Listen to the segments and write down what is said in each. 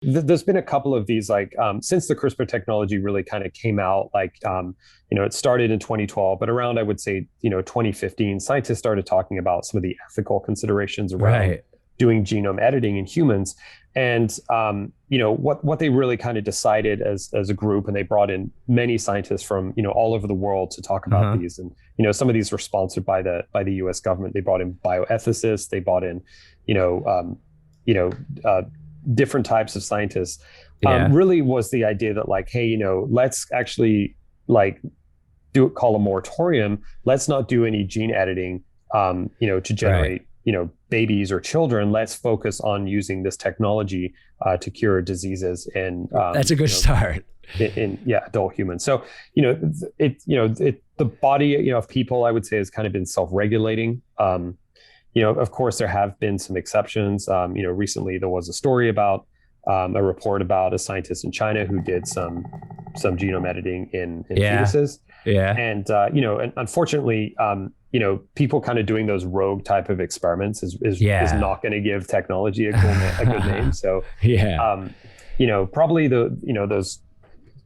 There's been a couple of these, like since the CRISPR technology really kind of came out, like it started in 2012, but around, I would say, 2015, scientists started talking about some of the ethical considerations around Right. doing genome editing in humans. And what they really kind of decided as a group, and they brought in many scientists from all over the world to talk about Uh-huh. these. And some of these were sponsored by the U.S. government. They brought in bioethicists. They brought in you know um, you know uh, different types of scientists. Yeah. Really was the idea that, like, hey, let's actually, like, call a moratorium. Let's not do any gene editing, to Right. generate, babies or children. Let's focus on using this technology to cure diseases in, That's a good start. yeah, adult humans. So, the body, of people, I would say, has kind of been self-regulating. Of course, there have been some exceptions. Recently there was a story about a report about a scientist in China who did some genome editing in Yeah. fetuses. Yeah. And unfortunately, people kind of doing those rogue type of experiments is Yeah. not going to give technology a good name. So, Yeah. probably those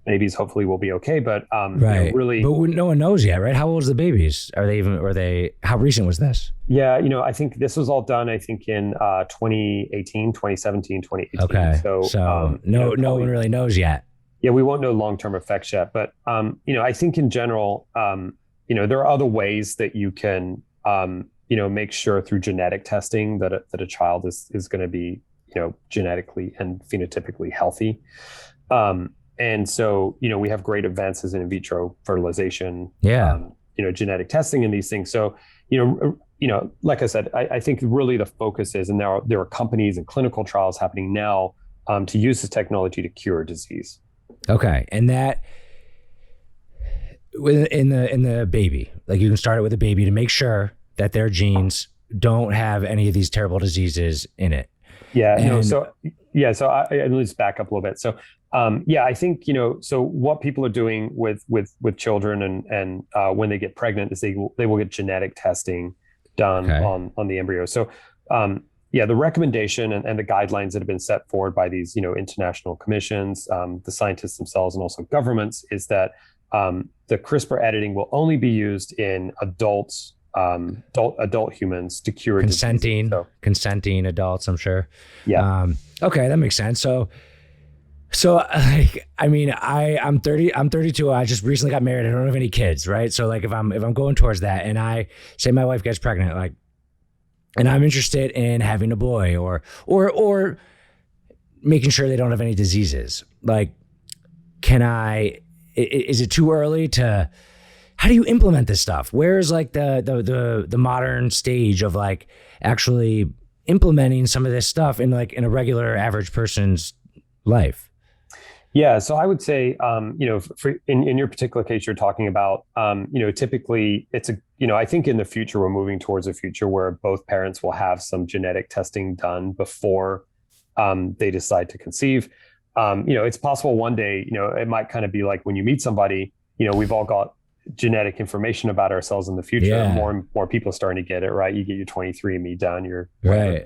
babies hopefully will be okay. But Right. really, But no one knows yet, right? How old is the babies? How recent was this? yeah, I think this was all done, I think, in 2018, 2017, 2018. Okay. So, So no one probably, really knows yet. yeah, we won't know long-term effects yet. But, I think in general, there are other ways that you can, make sure through genetic testing that a child is going to be, genetically and phenotypically healthy. And so, we have great advances in vitro fertilization, Yeah. genetic testing and these things. So, like I said, I think really the focus is, and there are companies and clinical trials happening now to use this technology to cure disease. Okay. And that in the baby, like you can start it with a baby to make sure that their genes don't have any of these terrible diseases in it. Yeah, no, And so yeah, so let me just back up a little bit. So, yeah, I think so what people are doing with children and when they get pregnant is they will get genetic testing done okay. on the embryo. So, yeah, the recommendation and the guidelines that have been set forward by these international commissions, the scientists themselves, and also governments, is that the CRISPR editing will only be used in adult humans to cure diseases. So, Consenting adults, I'm sure. yeah. Okay, that makes sense. So like, I mean, I'm 30, I'm 32. I just recently got married. I don't have any kids, right? So like, if I'm going towards that, and I say my wife gets pregnant, like, and I'm interested in having a boy, or making sure they don't have any diseases, like, can I? Is it too early to? How do you implement this stuff? Where's like the modern stage of like actually implementing some of this stuff in a regular average person's life? Yeah, so I would say, in your particular case, you're talking about, typically I think in the future, we're moving towards a future where both parents will have some genetic testing done before they decide to conceive. It's possible one day, it might kind of be like when you meet somebody, we've all got genetic information about ourselves in the future. Yeah. More and more people are starting to get it, right? You get your 23andMe done, your whatever.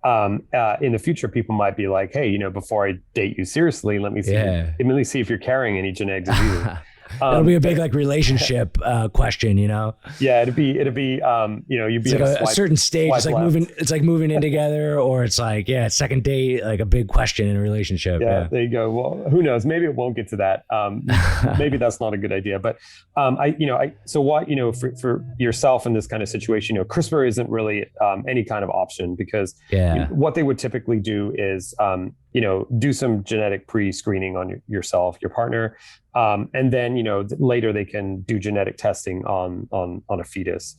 Right. In the future, people might be like, hey, before I date you seriously, Yeah. let me see if you're carrying any genetic diseases. That'll be a big But like relationship question, you know. yeah, you'd It's be like able to a certain stage. It's swipe like left. moving in together, or it's like, yeah, it's second date, like a big question in a relationship. Yeah, Yeah. there you go. Well, who knows? Maybe it won't get to that. Maybe that's not a good idea. But so what, for yourself in this kind of situation, CRISPR isn't really any kind of option because Yeah. what they would typically do is, do some genetic pre-screening on yourself, your partner, and then, later they can do genetic testing on a fetus.